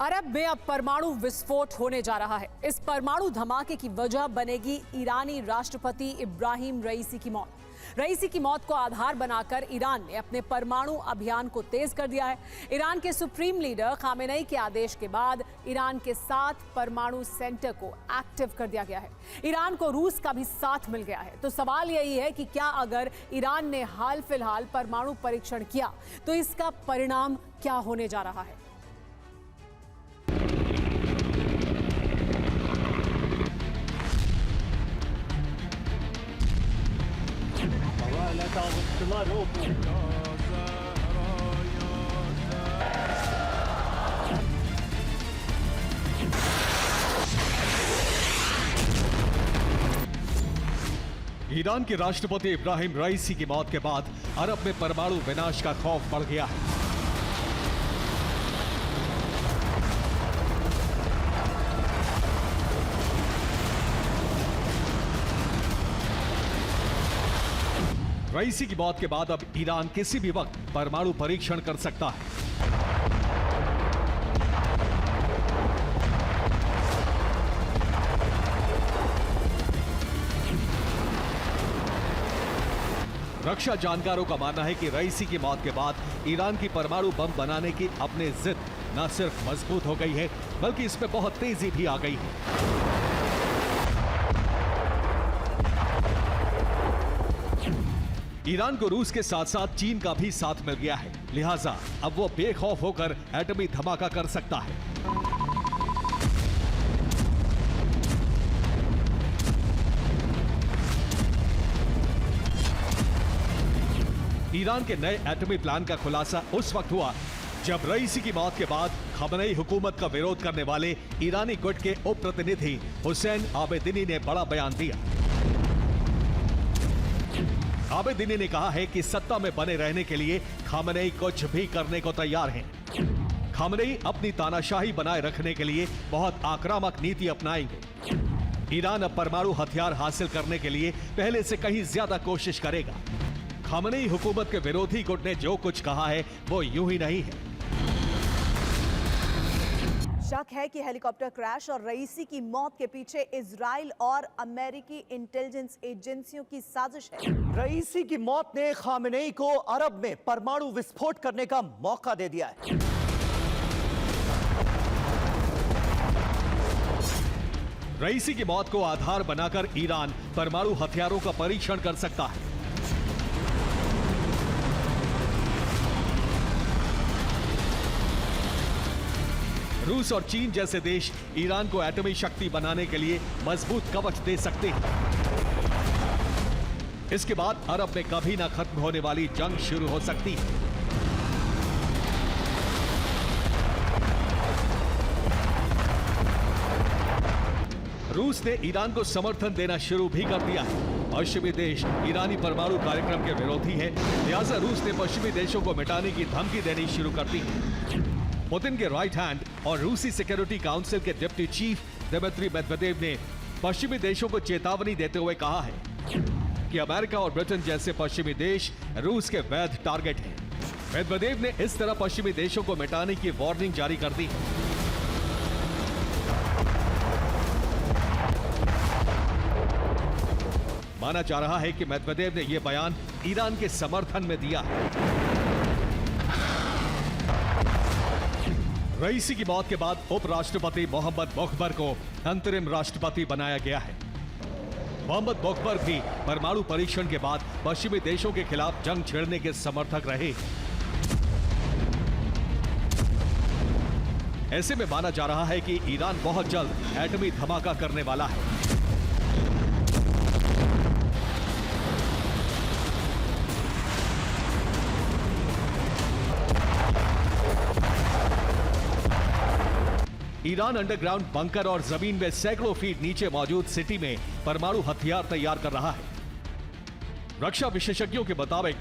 अरब में अब परमाणु विस्फोट होने जा रहा है। इस परमाणु धमाके की वजह बनेगी ईरानी राष्ट्रपति इब्राहिम रईसी की मौत। रईसी की मौत को आधार बनाकर ईरान ने अपने परमाणु अभियान को तेज कर दिया है। ईरान के सुप्रीम लीडर खामेनेई के आदेश के बाद ईरान के 7 परमाणु सेंटर को एक्टिव कर दिया गया है। ईरान को रूस का भी साथ मिल गया है। तो सवाल यही है कि क्या अगर ईरान ने हाल फिलहाल परमाणु परीक्षण किया तो इसका परिणाम क्या होने जा रहा है। ईरान के राष्ट्रपति इब्राहिम रईसी की मौत के बाद अरब में परमाणु विनाश का खौफ बढ़ गया है। रईसी की मौत के बाद अब ईरान किसी भी वक्त परमाणु परीक्षण कर सकता है। रक्षा जानकारों का मानना है कि रईसी की मौत के बाद ईरान की परमाणु बम बनाने की अपनी जिद न सिर्फ मजबूत हो गई है बल्कि इसमें बहुत तेजी भी आ गई है। ईरान को रूस के साथ साथ चीन का भी साथ मिल गया है, लिहाजा अब वो बेखौफ होकर एटमी धमाका कर सकता है। ईरान के नए एटमी प्लान का खुलासा उस वक्त हुआ जब रईसी की मौत के बाद खामेनेई हुकूमत का विरोध करने वाले ईरानी गुट के उप प्रतिनिधि हुसैन आबेदिनी ने बड़ा बयान दिया। आबेदिनी ने कहा है कि सत्ता में बने रहने के लिए खामेनेई कुछ भी करने को तैयार हैं। खामेनेई अपनी तानाशाही बनाए रखने के लिए बहुत आक्रामक नीति अपनाएंगे। ईरान अब परमाणु हथियार हासिल करने के लिए पहले से कहीं ज्यादा कोशिश करेगा। खामेनेई हुकूमत के विरोधी गुट ने जो कुछ कहा है वो यूं ही नहीं है। शक है कि हेलीकॉप्टर क्रैश और रईसी की मौत के पीछे इजराइल और अमेरिकी इंटेलिजेंस एजेंसियों की साजिश है। रईसी की मौत ने खामेनेई को अरब में परमाणु विस्फोट करने का मौका दे दिया है। रईसी की मौत को आधार बनाकर ईरान परमाणु हथियारों का परीक्षण कर सकता है। रूस और चीन जैसे देश ईरान को एटमी शक्ति बनाने के लिए मजबूत कवच दे सकते हैं। इसके बाद अरब में कभी ना खत्म होने वाली जंग शुरू हो सकती है। रूस ने ईरान को समर्थन देना शुरू भी कर दिया है। पश्चिमी देश ईरानी परमाणु कार्यक्रम के विरोधी है, लिहाजा रूस ने पश्चिमी देशों को मिटाने की धमकी देनी शुरू कर दी है। पुतिन के राइट हैंड और रूसी सिक्योरिटी काउंसिल के डिप्टी चीफ दिमित्री मेदवेदेव ने पश्चिमी देशों को चेतावनी देते हुए कहा है कि अमेरिका और ब्रिटेन जैसे पश्चिमी देश रूस के वैध टारगेट हैं। मेदवेदेव ने इस तरह पश्चिमी देशों को मिटाने की वार्निंग जारी कर दी है। माना जा रहा है कि मेदवेदेव ने यह बयान ईरान के समर्थन में दिया है। रईसी की मौत के बाद उपराष्ट्रपति मोहम्मद मुख्बर को अंतरिम राष्ट्रपति बनाया गया है। मोहम्मद मुख्बर भी परमाणु परीक्षण के बाद पश्चिमी देशों के खिलाफ जंग छेड़ने के समर्थक रहे। ऐसे में माना जा रहा है कि ईरान बहुत जल्द एटमी धमाका करने वाला है। ईरान अंडरग्राउंड बंकर और जमीन में सैकड़ों फीट नीचे मौजूद सिटी में परमाणु हथियार तैयार कर रहा है। रक्षा विशेषज्ञों के मुताबिक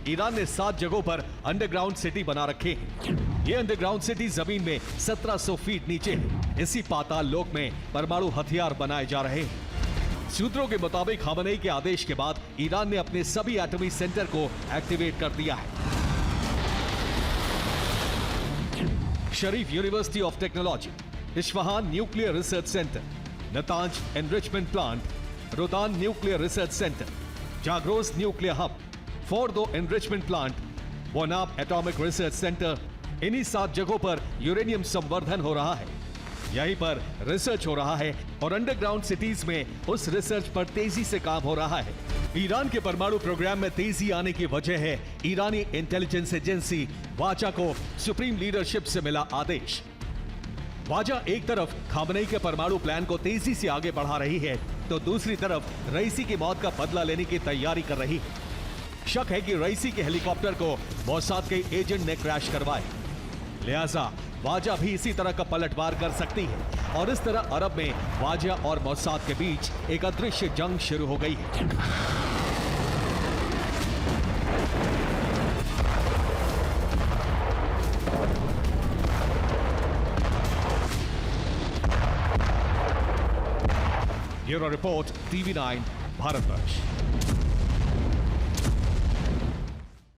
ईरान ने 7 जगहों पर अंडरग्राउंड सिटी बना रखे हैं। ये अंडरग्राउंड सिटी जमीन में 1700 फीट नीचे है। इसी पाताल लोक में परमाणु हथियार बनाए जा रहे हैं। सूत्रों के मुताबिक खामेनेई के आदेश के बाद ईरान ने अपने सभी एटमी सेंटर को एक्टिवेट कर दिया है। Sharif university of technology, Isfahan nuclear research centre, Natanz enrichment plant, Rudan nuclear research centre, Zagros nuclear hub, Fordow enrichment plant, Bonab atomic research centre, इन्हीं 7 जगहों पर यूरेनियम संवर्धन हो रहा है। यहीं पर रिसर्च हो रहा है और अंडरग्राउंड सिटीज में उस रिसर्च पर तेजी से काम हो रहा है। ईरान के परमाणु प्रोग्राम में तेजी आने की वजह है ईरानी इंटेलिजेंस एजेंसी वाजा को सुप्रीम लीडरशिप से मिला आदेश। वाजा एक तरफ खामनेई के परमाणु प्लान को तेजी से आगे बढ़ा रही है, तो दूसरी तरफ रईसी की मौत का बदला लेने की तैयारी कर रही है। शक है कि रईसी के हेलीकॉप्टर को मोसाद के एजेंट ने क्रैश करवाया, लिहाजा वाजा भी इसी तरह का पलटवार कर सकती है और इस तरह अरब में वाजा और मोसाद के बीच एक अदृश्य जंग शुरू हो गई है। Bureau report, TV9, Bharatvarsh.